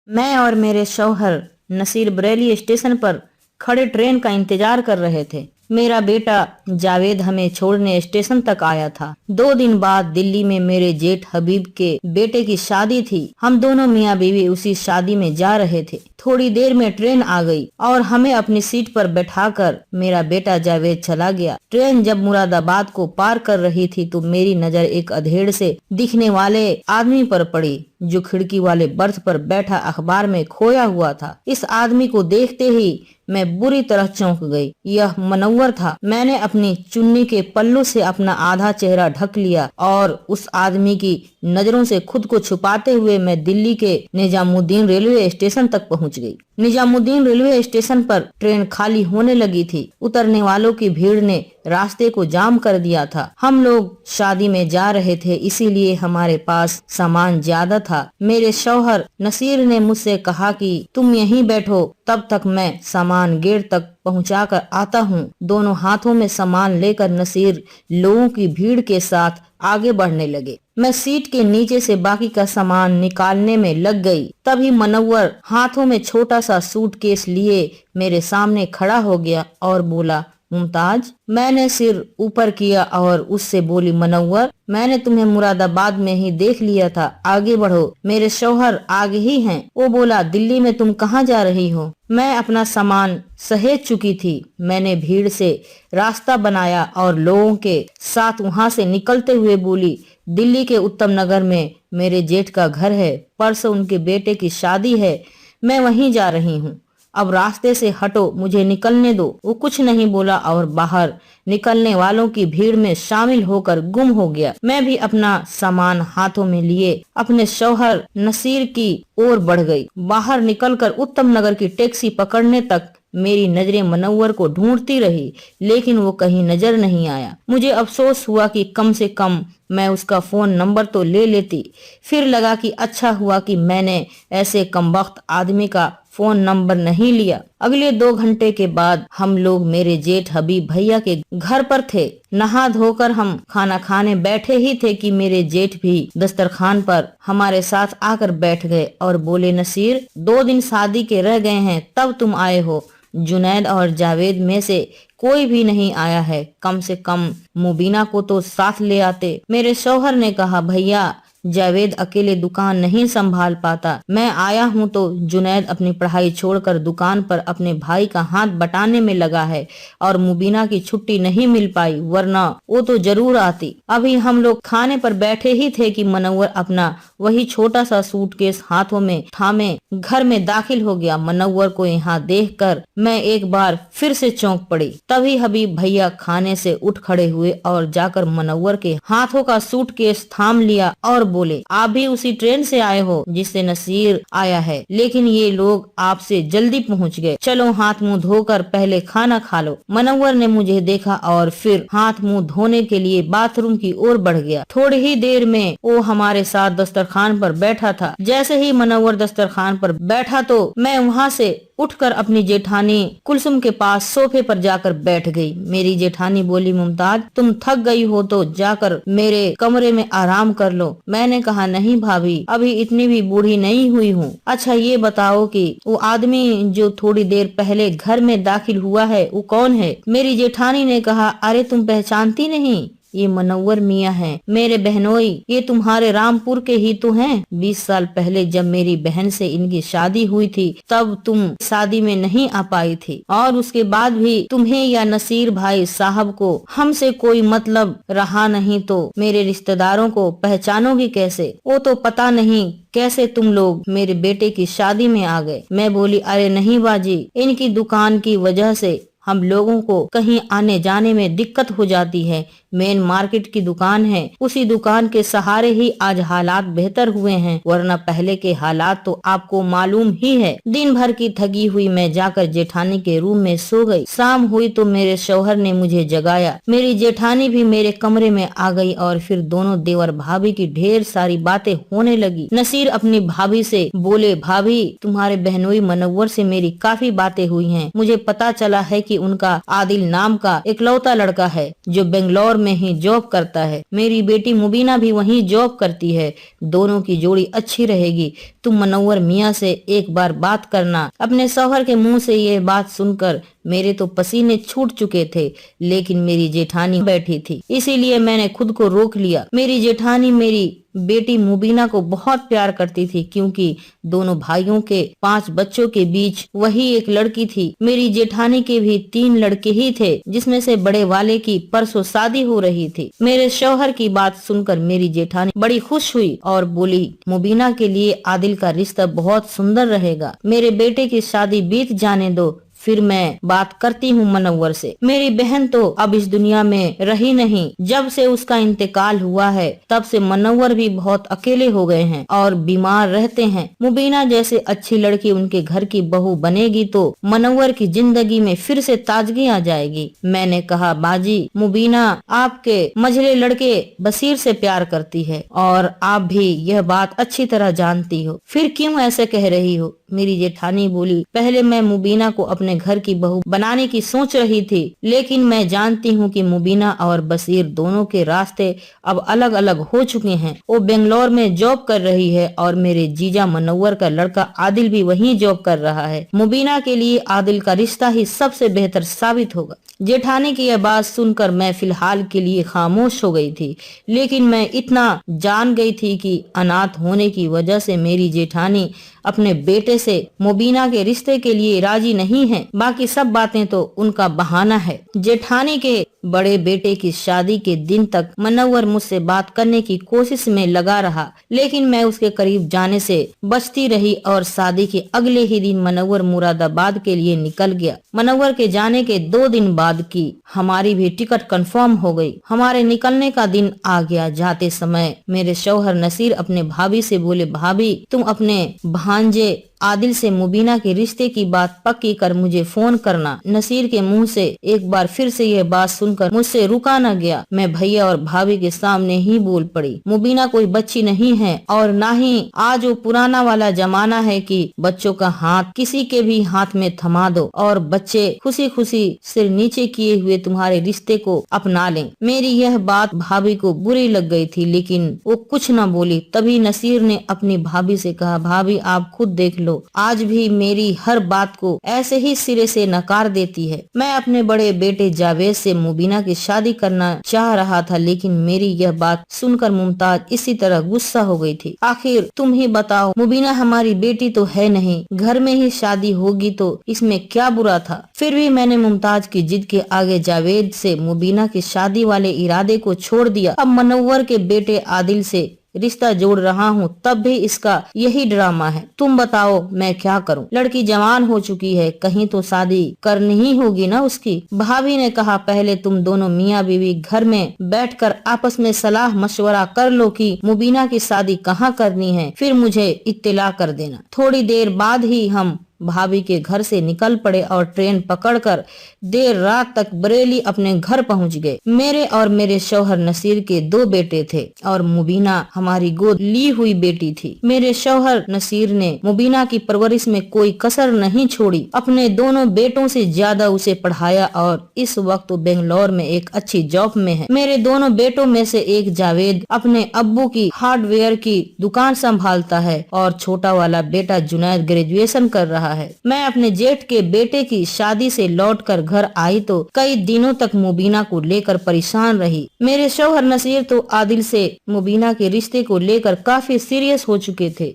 मैं और मेरे शौहर नसीर बरेली स्टेशन पर खड़े ट्रेन का इंतजार कर रहे थे। मेरा बेटा जावेद हमें छोड़ने स्टेशन तक आया था। 2 दिन बाद दिल्ली में मेरे जेठ हबीब के बेटे की शादी थी। हम दोनों मियाँ बीवी उसी शादी में जा रहे थे। थोड़ी देर में ट्रेन आ गई और हमें अपनी सीट पर बैठाकर मेरा बेटा जावेद चला गया। ट्रेन जब मुरादाबाद को पार कर रही थी तो मेरी नजर एक अधेड़ से दिखने वाले आदमी पर पड़ी जो खिड़की वाले बर्थ पर बैठा अखबार में खोया हुआ था। इस आदमी को देखते ही मैं बुरी तरह चौंक गई। यह मनव्वर था। मैंने अपनी चुन्नी के पल्लू से अपना आधा चेहरा ढक लिया और उस आदमी की नजरों से खुद को छुपाते हुए मैं दिल्ली के निजामुद्दीन रेलवे स्टेशन तक पहुंच गई। निजामुद्दीन रेलवे स्टेशन पर ट्रेन खाली होने लगी थी। उतरने वालों की भीड़ ने रास्ते को जाम कर दिया था। हम लोग शादी में जा रहे थे, इसीलिए हमारे पास सामान ज्यादा था। मेरे शौहर नसीर ने मुझसे कहा कि तुम यहीं बैठो, तब तक मैं सामान गेट तक पहुंचा कर आता हूँ। दोनों हाथों में सामान लेकर नसीर लोगों की भीड़ के साथ आगे बढ़ने लगे। मैं सीट के नीचे से बाकी का सामान निकालने में लग गई। तभी मनव्वर हाथों में छोटा सा सूटकेस लिए मेरे सामने खड़ा हो गया और बोला, मुमताज। मैंने सिर ऊपर किया और उससे बोली, मनव्वर, मैंने तुम्हें मुरादाबाद में ही देख लिया था, आगे बढ़ो, मेरे शौहर आगे ही हैं। वो बोला, दिल्ली में तुम कहाँ जा रही हो? मैं अपना सामान सहेज चुकी थी। मैंने भीड़ से रास्ता बनाया और लोगों के साथ वहाँ से निकलते हुए बोली, दिल्ली के उत्तम नगर में मेरे जेठ का घर है, परसों उनके बेटे की शादी है, मैं वहीं जा रही हूँ। अब रास्ते से हटो, मुझे निकलने दो। वो कुछ नहीं बोला और बाहर निकलने वालों की भीड़ में शामिल होकर गुम हो गया। मैं भी अपना सामान हाथों में लिए अपने शौहर नसीर की ओर बढ़ गई। बाहर निकलकर उत्तम नगर की टैक्सी पकड़ने तक मेरी नजरें मनव्वर को ढूंढती रही, लेकिन वो कहीं नजर नहीं आया। मुझे अफसोस हुआ कि कम से कम मैं उसका फोन नंबर तो ले लेती। फिर लगा कि अच्छा हुआ कि मैंने ऐसे कमबख्त आदमी का फोन नंबर नहीं लिया। अगले 2 घंटे के बाद हम लोग मेरे जेठ हबीब भैया के घर पर थे। नहा धोकर हम खाना खाने बैठे ही थे कि मेरे जेठ भी दस्तरखान पर हमारे साथ आकर बैठ गए और बोले, नसीर, 2 दिन शादी के रह गए हैं, तब तुम आए हो। जुनैद और जावेद में से कोई भी नहीं आया है, कम से कम मुबीना को तो साथ ले आते। मेरे शौहर ने कहा, भैया, जावेद अकेले दुकान नहीं संभाल पाता। मैं आया हूँ तो जुनैद अपनी पढ़ाई छोड़कर दुकान पर अपने भाई का हाथ बटाने में लगा है और मुबीना की छुट्टी नहीं मिल पाई, वरना वो तो जरूर आती। अभी हम लोग खाने पर बैठे ही थे कि मनव्वर अपना वही छोटा सा सूटकेस हाथों में थामे घर में दाखिल हो गया। मनव्वर को यहाँ देखकर मैं एक बार फिर से चौंक पड़ी। तभी हबीब भैया खाने से उठ खड़े हुए और जाकर मनव्वर के हाथों का सूटकेस थाम लिया और बोले, आप भी उसी ट्रेन से आए हो जिससे नसीर आया है, लेकिन ये लोग आपसे जल्दी पहुंच गए। चलो हाथ मुंह धोकर पहले खाना खा लो। मनव्वर ने मुझे देखा और फिर हाथ मुंह धोने के लिए बाथरूम की ओर बढ़ गया। थोड़ी ही देर में वो हमारे साथ दस्तरखान पर बैठा था। जैसे ही मनव्वर दस्तरखान पर बैठा तो मैं वहाँ से उठकर अपनी जेठानी कुलसुम के पास सोफे पर जाकर बैठ गई। मेरी जेठानी बोली, मुमताज, तुम थक गई हो तो जाकर मेरे कमरे में आराम कर लो। मैंने कहा, नहीं भाभी, अभी इतनी भी बूढ़ी नहीं हुई हूँ। अच्छा ये बताओ कि वो आदमी जो थोड़ी देर पहले घर में दाखिल हुआ है, वो कौन है? मेरी जेठानी ने कहा, अरे तुम पहचानती नहीं? ये मनव्वर मियाँ हैं, मेरे बहनोई। ये तुम्हारे रामपुर के ही तो हैं। 20 साल पहले जब मेरी बहन से इनकी शादी हुई थी, तब तुम शादी में नहीं आ पाई थी और उसके बाद भी तुम्हें या नसीर भाई साहब को हमसे कोई मतलब रहा नहीं, तो मेरे रिश्तेदारों को पहचानोगी कैसे? वो तो पता नहीं कैसे तुम लोग मेरे बेटे की शादी में आ गए। मैं बोली, अरे नहीं बाजी, इनकी दुकान की वजह से हम लोगों को कहीं आने जाने में दिक्कत हो जाती है। मेन मार्केट की दुकान है, उसी दुकान के सहारे ही आज हालात बेहतर हुए हैं, वरना पहले के हालात तो आपको मालूम ही है। दिन भर की थकी हुई मैं जाकर जेठानी के रूम में सो गई। शाम हुई तो मेरे शौहर ने मुझे जगाया। मेरी जेठानी भी मेरे कमरे में आ गई और फिर दोनों देवर भाभी की ढेर सारी बातें होने लगी। नसीर अपनी भाभी से बोले, भाभी, तुम्हारे बहनोई मनव्वर से मेरी काफी बातें हुई हैं। मुझे पता चला है कि उनका आदिल नाम का इकलौता लड़का है जो बेंगलोर में ही जॉब करता है। मेरी बेटी मुबीना भी वहीं जॉब करती है। दोनों की जोड़ी अच्छी रहेगी। तुम मनव्वर मियाँ से एक बार बात करना। अपने शौहर के मुंह से ये बात सुनकर मेरे तो पसीने छूट चुके थे, लेकिन मेरी जेठानी बैठी थी, इसीलिए मैंने खुद को रोक लिया। मेरी जेठानी मेरी बेटी मुबीना को बहुत प्यार करती थी, क्योंकि दोनों भाइयों के 5 बच्चों के बीच वही एक लड़की थी। मेरी जेठानी के भी 3 लड़के ही थे, जिसमें से बड़े वाले की परसों शादी हो रही थी। मेरे शौहर की बात सुनकर मेरी जेठानी बड़ी खुश हुई और बोली, मुबीना के लिए आदिल का रिश्ता बहुत सुंदर रहेगा। मेरे बेटे की शादी बीत जाने दो, फिर मैं बात करती हूँ मनव्वर से। मेरी बहन तो अब इस दुनिया में रही नहीं। जब से उसका इंतकाल हुआ है, तब से मनव्वर भी बहुत अकेले हो गए हैं और बीमार रहते हैं। मुबीना जैसे अच्छी लड़की उनके घर की बहू बनेगी तो मनव्वर की जिंदगी में फिर से ताजगी आ जाएगी। मैंने कहा, बाजी, मुबीना आपके मझले लड़के बसीर से प्यार करती है और आप भी यह बात अच्छी तरह जानती हो, फिर क्यों ऐसे कह रही हो? मेरी जेठानी बोली, पहले मैं मुबीना को अपने घर की बहू बनाने की सोच रही थी, लेकिन मैं जानती हूँ कि मुबीना और बसीर दोनों के रास्ते अब अलग अलग हो चुके हैं। वो बेंगलोर में जॉब कर रही है और मेरे जीजा मनव्वर का लड़का आदिल भी वहीं जॉब कर रहा है। मुबीना के लिए आदिल का रिश्ता ही सबसे बेहतर साबित होगा। जेठानी की यह बात सुनकर मैं फिलहाल के लिए खामोश हो गई थी, लेकिन मैं इतना जान गई थी कि अनाथ होने की वजह से मेरी जेठानी अपने बेटे से मुबीना के रिश्ते के लिए राजी नहीं है। बाकी सब बातें तो उनका बहाना है। जेठानी के बड़े बेटे की शादी के दिन तक मनव्वर मुझसे बात करने की कोशिश में लगा रहा, लेकिन मैं उसके करीब जाने से बचती रही और शादी के अगले ही दिन मनव्वर मुरादाबाद के लिए निकल गया। मनव्वर के जाने के 2 दिन बाद की हमारी भी टिकट कंफर्म हो गई। हमारे निकलने का दिन आ गया। जाते समय मेरे शौहर नसीर अपने भाभी से बोले, भाभी, तुम अपने भांजे आदिल से मुबीना के रिश्ते की बात पक्की कर मुझे फोन करना। नसीर के मुंह से एक बार फिर से यह बात सुनकर मुझसे रुका न गया। मैं भैया और भाभी के सामने ही बोल पड़ी, मुबीना कोई बच्ची नहीं है और ना ही आज वो पुराना वाला जमाना है कि बच्चों का हाथ किसी के भी हाथ में थमा दो और बच्चे खुशी खुशी सिर नीचे किए हुए तुम्हारे रिश्ते को अपना लें। मेरी यह बात भाभी को बुरी लग गई थी, लेकिन वो कुछ न बोली। तभी नसीर ने अपनी भाभी से कहा, भाभी आप खुद देख लो, आज भी मेरी हर बात को ऐसे ही सिरे से नकार देती है। मैं अपने बड़े बेटे जावेद से मुबीना की शादी करना चाह रहा था, लेकिन मेरी यह बात सुनकर मुमताज इसी तरह गुस्सा हो गई थी। आखिर तुम ही बताओ, मुबीना हमारी बेटी तो है नहीं, घर में ही शादी होगी तो इसमें क्या बुरा था? फिर भी मैंने मुमताज की जिद के आगे जावेद से मुबीना की शादी वाले इरादे को छोड़ दिया। अब मनव्वर के बेटे आदिल से रिश्ता जोड़ रहा हूँ, तब भी इसका यही ड्रामा है। तुम बताओ मैं क्या करूँ? लड़की जवान हो चुकी है, कहीं तो शादी करनी ही होगी ना उसकी। भाभी ने कहा, पहले तुम दोनों मियाँ बीवी घर में बैठकर आपस में सलाह मशवरा कर लो कि मुबीना की शादी कहाँ करनी है, फिर मुझे इत्तिला कर देना। थोड़ी देर बाद ही हम भाभी के घर से निकल पड़े और ट्रेन पकड़कर देर रात तक बरेली अपने घर पहुंच गए। मेरे और मेरे शौहर नसीर के 2 बेटे थे और मुबीना हमारी गोद ली हुई बेटी थी। मेरे शौहर नसीर ने मुबीना की परवरिश में कोई कसर नहीं छोड़ी, अपने दोनों बेटों से ज्यादा उसे पढ़ाया और इस वक्त वो बेंगलोर में एक अच्छी जॉब में है। मेरे दोनों बेटों में से एक जावेद अपने अब्बू की हार्डवेयर की दुकान संभालता है और छोटा वाला बेटा जुनैद ग्रेजुएशन कर रहा है। मैं अपने जेठ के बेटे की शादी से लौटकर घर आई तो कई दिनों तक मुबीना को लेकर परेशान रही। मेरे शौहर नसीर तो आदिल से मुबीना के रिश्ते को लेकर काफी सीरियस हो चुके थे।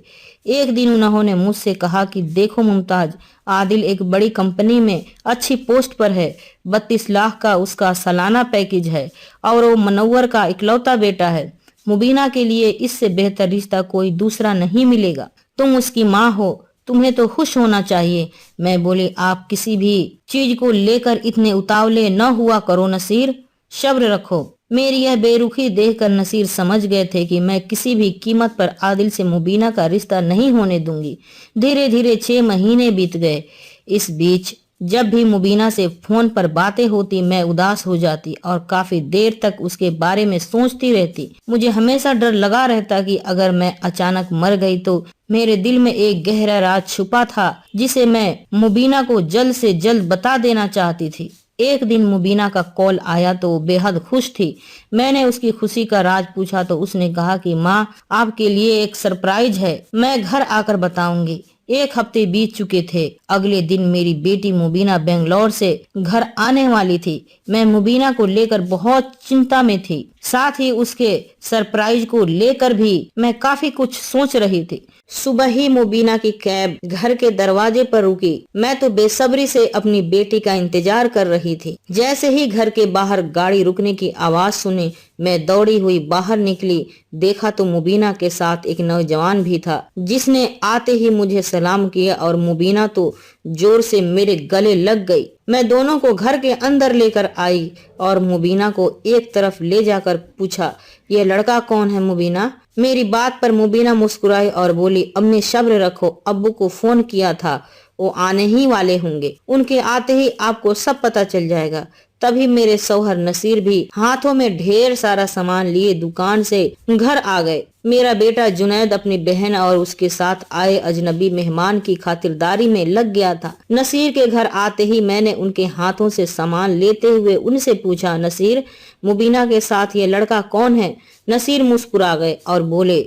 एक दिन उन्होंने मुझसे कहा कि देखो मुमताज, आदिल एक बड़ी कंपनी में अच्छी पोस्ट पर है, 32 लाख का उसका सालाना पैकेज है और वो मनव्वर का इकलौता बेटा है। मुबीना के लिए इससे बेहतर रिश्ता कोई दूसरा नहीं मिलेगा। तुम उसकी माँ हो, तुम्हें तो खुश होना चाहिए। मैं बोली, आप किसी भी चीज को लेकर इतने उतावले न हुआ करो नसीर, सब्र रखो। मेरी यह बेरुखी देखकर नसीर समझ गए थे कि मैं किसी भी कीमत पर आदिल से मुबीना का रिश्ता नहीं होने दूंगी। धीरे धीरे 6 महीने बीत गए। इस बीच जब भी मुबीना से फोन पर बातें होती मैं उदास हो जाती और काफी देर तक उसके बारे में सोचती रहती। मुझे हमेशा डर लगा रहता कि अगर मैं अचानक मर गई तो मेरे दिल में एक गहरा राज छुपा था जिसे मैं मुबीना को जल्द से जल्द बता देना चाहती थी। एक दिन मुबीना का कॉल आया तो वो बेहद खुश थी। मैंने उसकी खुशी का राज पूछा तो उसने कहा कि माँ, आपके लिए एक सरप्राइज है, मैं घर आकर बताऊंगी। एक हफ्ते बीत चुके थे। अगले दिन मेरी बेटी मुबीना बेंगलोर से घर आने वाली थी। मैं मुबीना को लेकर बहुत चिंता में थी, साथ ही उसके सरप्राइज को लेकर भी मैं काफी कुछ सोच रही थी। सुबह ही मुबीना की कैब घर के दरवाजे पर रुकी। मैं तो बेसब्री से अपनी बेटी का इंतजार कर रही थी। जैसे ही घर के बाहर गाड़ी रुकने की आवाज सुनी, मैं दौड़ी हुई बाहर निकली। देखा तो मुबीना के साथ एक नौजवान भी था, जिसने आते ही मुझे सलाम किया और मुबीना तो जोर से मेरे गले लग गई। मैं दोनों को घर के अंदर लेकर आई और मुबीना को एक तरफ ले जाकर पूछा, ये लड़का कौन है मुबीना? मेरी बात पर मुबीना मुस्कुराई और बोली, अम्मी सब्र रखो, अब्बू को फोन किया था, वो आने ही वाले होंगे, उनके आते ही आपको सब पता चल जाएगा। तभी मेरे शौहर नसीर भी हाथों में ढेर सारा सामान लिए दुकान से घर आ गए। मेरा बेटा जुनैद अपनी बहन और उसके साथ आए अजनबी मेहमान की खातिरदारी में लग गया था। नसीर के घर आते ही मैंने उनके हाथों से सामान लेते हुए उनसे पूछा, नसीर, मुबीना के साथ ये लड़का कौन है? नसीर मुस्कुरा गए और बोले,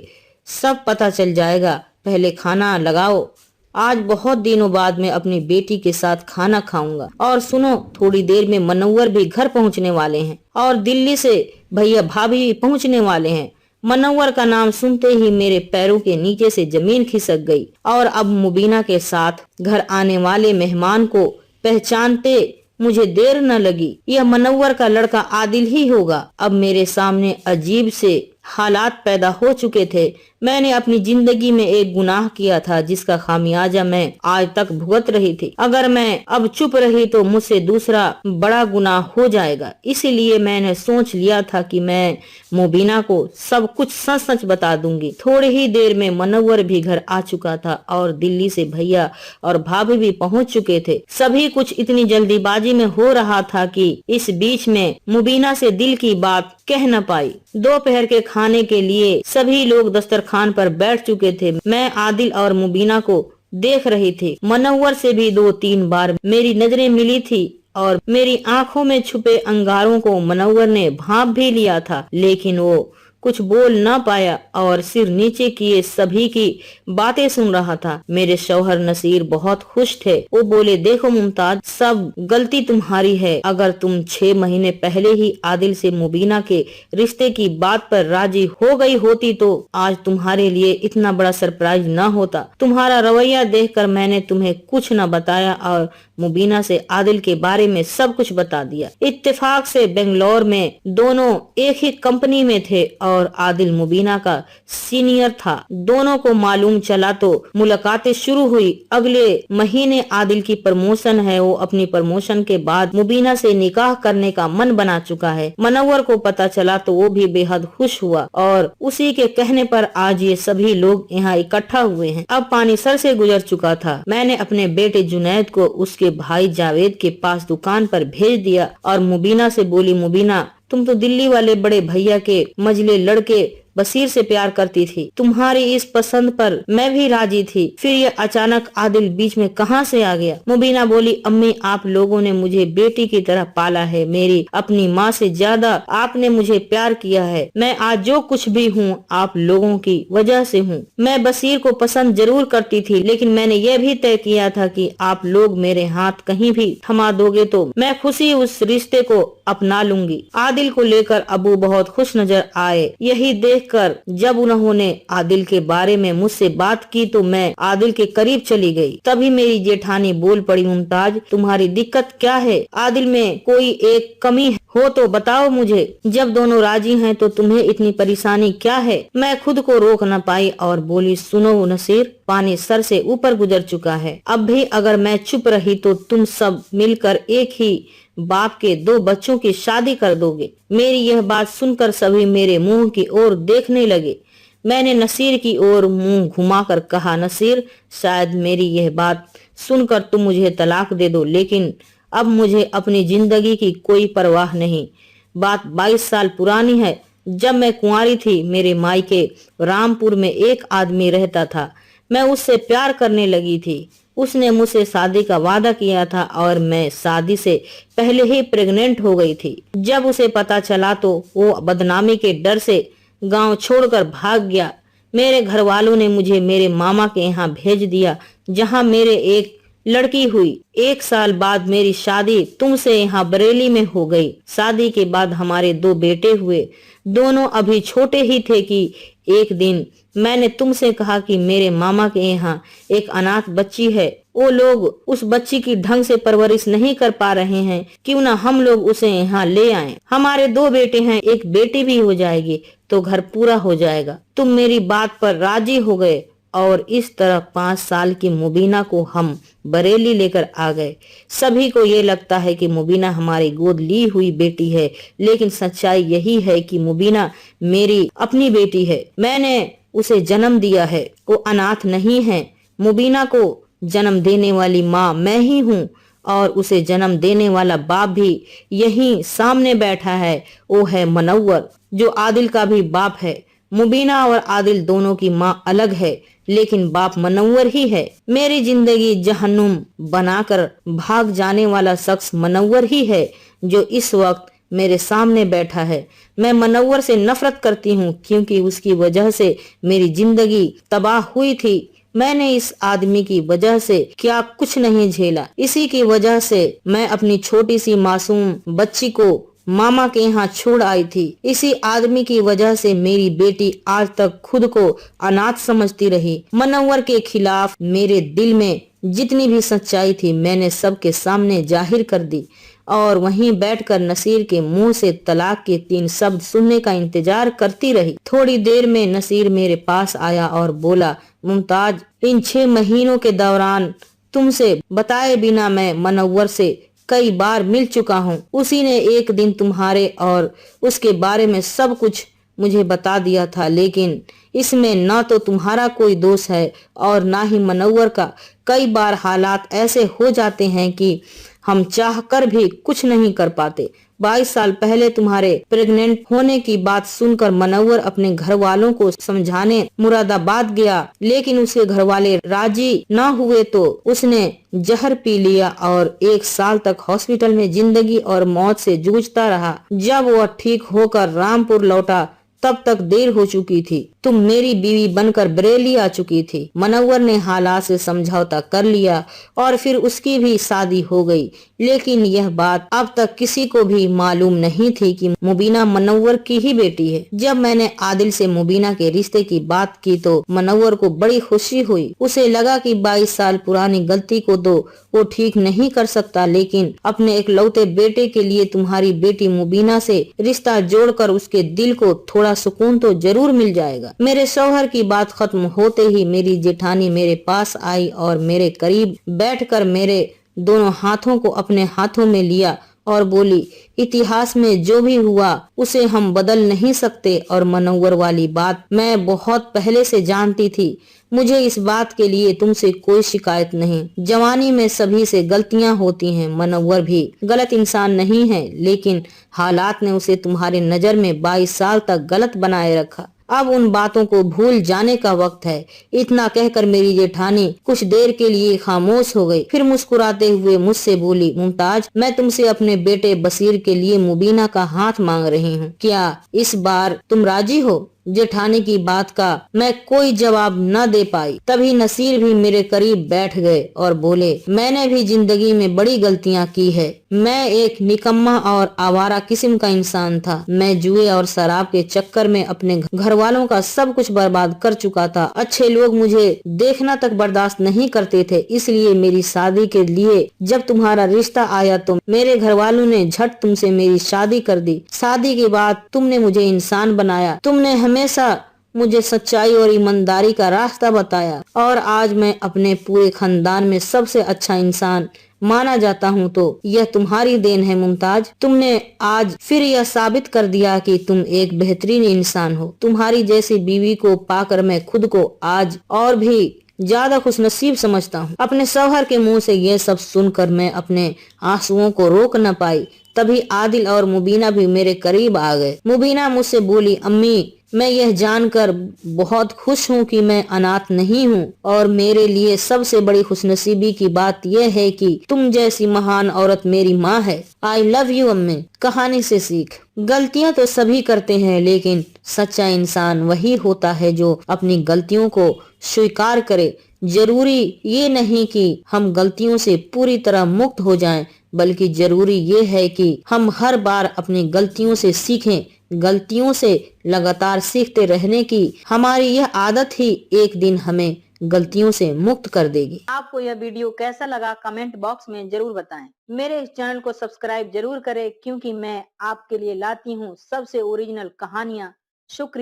सब पता चल जाएगा, पहले खाना लगाओ। आज बहुत दिनों बाद मैं अपनी बेटी के साथ खाना खाऊंगा। और सुनो, थोड़ी देर में मनव्वर भी घर पहुंचने वाले हैं और दिल्ली से भैया भाभी भी पहुंचने वाले हैं। मनव्वर का नाम सुनते ही मेरे पैरों के नीचे से जमीन खिसक गई और अब मुबीना के साथ घर आने वाले मेहमान को पहचानते मुझे देर न लगी। यह मनव्वर का लड़का आदिल ही होगा। अब मेरे सामने अजीब से हालात पैदा हो चुके थे। मैंने अपनी जिंदगी में एक गुनाह किया था जिसका खामियाजा मैं आज तक भुगत रही थी। अगर मैं अब चुप रही तो मुझसे दूसरा बड़ा गुनाह हो जाएगा। इसीलिए मैंने सोच लिया था कि मैं मुबीना को सब कुछ सच सच बता दूंगी। थोड़ी ही देर में मनव्वर भी घर आ चुका था और दिल्ली से भैया और भाभी भी पहुंच चुके थे। सभी कुछ इतनी जल्दीबाजी में हो रहा था कि इस बीच में मुबीना से दिल की बात कह न पाई। दोपहर के खाने के लिए सभी लोग दस्तरखान पर बैठ चुके थे। मैं आदिल और मुबीना को देख रही थी। मनव्वर से भी 2-3 बार मेरी नजरें मिली थी और मेरी आंखों में छुपे अंगारों को मनव्वर ने भांप भी लिया था, लेकिन वो कुछ बोल न पाया और सिर नीचे किए सभी की बातें सुन रहा था। मेरे शौहर नसीर बहुत खुश थे। वो बोले, देखो मुमताज, सब गलती तुम्हारी है। अगर तुम 6 महीने पहले ही आदिल से मुबीना के रिश्ते की बात पर राजी हो गई होती तो आज तुम्हारे लिए इतना बड़ा सरप्राइज न होता। तुम्हारा रवैया देखकर मैंने तुम्हें कुछ न बताया और मुबीना से आदिल के बारे में सब कुछ बता दिया। इत्तेफाक से बेंगलोर में दोनों एक ही कंपनी में थे और आदिल मुबीना का सीनियर था। दोनों को मालूम चला तो मुलाकातें शुरू हुई। अगले महीने आदिल की प्रमोशन है। वो अपनी प्रमोशन के बाद मुबीना से निकाह करने का मन बना चुका है। मनव्वर को पता चला तो वो भी बेहद खुश हुआ और उसी के कहने पर आज ये सभी लोग यहाँ इकट्ठा हुए हैं। अब पानी सर से गुजर चुका था। मैंने अपने बेटे जुनैद को उसके भाई जावेद के पास दुकान पर भेज दिया और मुबीना से बोली, मुबीना, तुम तो दिल्ली वाले बड़े भैया के मजले लड़के बसीर से प्यार करती थी। तुम्हारी इस पसंद पर मैं भी राजी थी। फिर ये अचानक आदिल बीच में कहां से आ गया? मुबीना बोली, अम्मी, आप लोगों ने मुझे बेटी की तरह पाला है। मेरी अपनी माँ से ज्यादा आपने मुझे प्यार किया है। मैं आज जो कुछ भी हूँ आप लोगों की वजह से हूँ। मैं बसीर को पसंद जरूर करती थी, लेकिन मैंने यह भी तय किया था कि आप लोग मेरे हाथ कहीं भी थमा दोगे तो मैं खुशी उस रिश्ते को अपना लूंगी। आदिल को लेकर अबू बहुत खुश नजर आए। यही देखकर जब उन्होंने आदिल के बारे में मुझसे बात की तो मैं आदिल के करीब चली गई। तभी मेरी जेठानी बोल पड़ी, मुमताज, तुम्हारी दिक्कत क्या है? आदिल में कोई एक कमी हो तो बताओ मुझे। जब दोनों राजी हैं तो तुम्हें इतनी परेशानी क्या है? मैं खुद को रोक न पाई और बोली, सुनो नसीर, पानी सर से ऊपर गुजर चुका है। अब भी अगर मैं चुप रही तो तुम सब मिलकर एक ही बाप के 2 बच्चों की शादी कर दोगे। मेरी यह बात सुनकर सभी मेरे मुंह की ओर देखने लगे। मैंने नसीर की ओर मुंह घुमाकर कहा, नसीर, शायद मेरी यह बात सुनकर तुम मुझे तलाक दे दो, लेकिन अब मुझे अपनी जिंदगी की कोई परवाह नहीं। बात 22 साल पुरानी है। जब मैं कुंवारी थी मेरे मायके रामपुर में एक आदमी रहता था। मैं उससे प्यार करने लगी थी। उसने मुझसे शादी का वादा किया था और मैं शादी से पहले ही प्रेग्नेंट हो गई थी। जब उसे पता चला तो वो बदनामी के डर से गांव छोड़कर भाग गया। मेरे घर वालों ने मुझे मेरे मामा के यहाँ भेज दिया, जहाँ मेरे एक लड़की हुई। 1 साल बाद मेरी शादी तुमसे यहाँ बरेली में हो गई। शादी के बाद हमारे 2 बेटे हुए। दोनों अभी छोटे ही थे कि एक दिन मैंने तुमसे कहा कि मेरे मामा के यहाँ एक अनाथ बच्ची है। वो लोग उस बच्ची की ढंग से परवरिश नहीं कर पा रहे हैं, क्यों ना हम लोग उसे यहाँ ले आएं। हमारे 2 बेटे हैं, एक बेटी भी हो जाएगी तो घर पूरा हो जाएगा। तुम मेरी बात पर राजी हो गए और इस तरह 5 साल की मुबीना को हम बरेली लेकर आ गए। सभी को ये लगता है कि मुबीना हमारी गोद ली हुई बेटी है, लेकिन सच्चाई यही है कि मुबीना मेरी अपनी बेटी है। मैंने उसे जन्म दिया है, वो अनाथ नहीं है। मुबीना को जन्म देने वाली माँ मैं ही हूँ और उसे जन्म देने वाला बाप भी यहीं सामने बैठा है। वो है मनव्वर, जो आदिल का भी बाप है। मुबीना और आदिल दोनों की माँ अलग है, लेकिन बाप मनव्वर ही है। मेरी जिंदगी जहन्नुम बनाकर भाग जाने वाला शख्स मनव्वर ही है, जो इस वक्त मेरे सामने बैठा है। मैं मनव्वर से नफरत करती हूँ, क्योंकि उसकी वजह से मेरी जिंदगी तबाह हुई थी। मैंने इस आदमी की वजह से क्या कुछ नहीं झेला। इसी की वजह से मैं अपनी छोटी सी मासूम बच्ची को मामा के यहाँ छोड़ आई थी। इसी आदमी की वजह से मेरी बेटी आज तक खुद को अनाथ समझती रही। मनव्वर के खिलाफ मेरे दिल में जितनी भी सच्चाई थी मैंने सबके सामने जाहिर कर दी और वहीं बैठकर नसीर के मुंह से तलाक के 3 शब्द सुनने का इंतजार करती रही। थोड़ी देर में नसीर मेरे पास आया और बोला, मुमताज, इन 6 महीनों के दौरान तुमसे बताए बिना मैं मनव्वर से कई बार मिल चुका हूँ। उसी ने एक दिन तुम्हारे और उसके बारे में सब कुछ मुझे बता दिया था, लेकिन इसमें न तो तुम्हारा कोई दोष है और ना ही मनव्वर का। कई बार हालात ऐसे हो जाते हैं कि हम चाह कर भी कुछ नहीं कर पाते। 22 साल पहले तुम्हारे प्रेग्नेंट होने की बात सुनकर मनव्वर अपने घर वालों को समझाने मुरादाबाद गया, लेकिन उसके घर वाले राजी न हुए तो उसने जहर पी लिया और 1 साल तक हॉस्पिटल में जिंदगी और मौत से जूझता रहा। जब वह ठीक होकर रामपुर लौटा तब तक देर हो चुकी थी। तुम मेरी बीवी बनकर बरेली आ चुकी थी। मनव्वर ने हालात से समझौता कर लिया और फिर उसकी भी शादी हो गई, लेकिन यह बात अब तक किसी को भी मालूम नहीं थी कि मुबीना मनव्वर की ही बेटी है। जब मैंने आदिल से मुबीना के रिश्ते की बात की तो मनव्वर को बड़ी खुशी हुई। उसे लगा कि 22 साल पुरानी गलती को तो वो ठीक नहीं कर सकता, लेकिन अपने इकलौते बेटे के लिए तुम्हारी बेटी मुबीना से रिश्ता जोड़कर उसके दिल को थोड़ा सुकून तो जरूर मिल जाएगा। मेरे शौहर की बात खत्म होते ही मेरी जेठानी मेरे पास आई और मेरे करीब बैठकर मेरे दोनों हाथों को अपने हाथों में लिया और बोली, इतिहास में जो भी हुआ उसे हम बदल नहीं सकते और मनव्वर वाली बात मैं बहुत पहले से जानती थी। मुझे इस बात के लिए तुमसे कोई शिकायत नहीं। जवानी में सभी से गलतियां होती हैं। मनव्वर भी गलत इंसान नहीं है, लेकिन हालात ने उसे तुम्हारे नजर में 22 साल तक गलत बनाए रखा। अब उन बातों को भूल जाने का वक्त है। इतना कहकर मेरी जेठानी कुछ देर के लिए खामोश हो गई, फिर मुस्कुराते हुए मुझसे बोली, मुमताज, मैं तुमसे अपने बेटे बसीर के लिए मुबीना का हाथ मांग रही हूँ। क्या इस बार तुम राजी हो? जेठानी की बात का मैं कोई जवाब न दे पाई। तभी नसीर भी मेरे करीब बैठ गए और बोले, मैंने भी जिंदगी में बड़ी गलतियां की है। मैं एक निकम्मा और आवारा किस्म का इंसान था। मैं जुए और शराब के चक्कर में अपने घर वालों का सब कुछ बर्बाद कर चुका था। अच्छे लोग मुझे देखना तक बर्दाश्त नहीं करते थे, इसलिए मेरी शादी के लिए जब तुम्हारा रिश्ता आया तो मेरे घर वालों ने झट तुमसे मेरी शादी कर दी। शादी के बाद तुमने मुझे इंसान बनाया। तुमने हमेशा मुझे सच्चाई और ईमानदारी का रास्ता बताया और आज मैं अपने पूरे खानदान में सबसे अच्छा इंसान माना जाता हूँ। तो यह तुम्हारी देन है मुमताज। तुमने आज फिर यह साबित कर दिया कि तुम एक बेहतरीन इंसान हो। तुम्हारी जैसी बीवी को पाकर मैं खुद को आज और भी ज्यादा खुशनसीब समझता हूँ। अपने शौहर के मुंह से यह सब सुनकर मैं अपने आंसुओं को रोक न पाई। तभी आदिल और मुबीना भी मेरे करीब आ गए। मुबीना मुझसे बोली, अम्मी, میں یہ جان کر بہت خوش ہوں کہ میں اناتھ نہیں ہوں، اور میرے لیے سب سے بڑی خوش نصیبی کی بات یہ ہے کہ تم جیسی مہان عورت میری ماں ہے۔ آئی لو یو امی۔ کہانی سے سیکھ: غلطیاں تو سبھی کرتے ہیں، لیکن سچا انسان وہی ہوتا ہے جو اپنی غلطیوں کو سویکار کرے۔ ضروری یہ نہیں کہ ہم غلطیوں سے پوری طرح مکت ہو جائیں، بلکہ ضروری یہ ہے کہ ہم ہر بار اپنی غلطیوں سے سیکھیں۔ غلطیوں سے لگاتار سیکھتے رہنے کی ہماری یہ عادت ہی ایک دن ہمیں غلطیوں سے مکت کر دے گی۔ آپ کو یہ ویڈیو کیسا لگا کمنٹ باکس میں ضرور بتائیں۔ میرے اس چینل کو سبسکرائب ضرور کریں، کیونکہ میں آپ کے لیے لاتی ہوں سب سے اوریجنل کہانیاں۔ شکریہ۔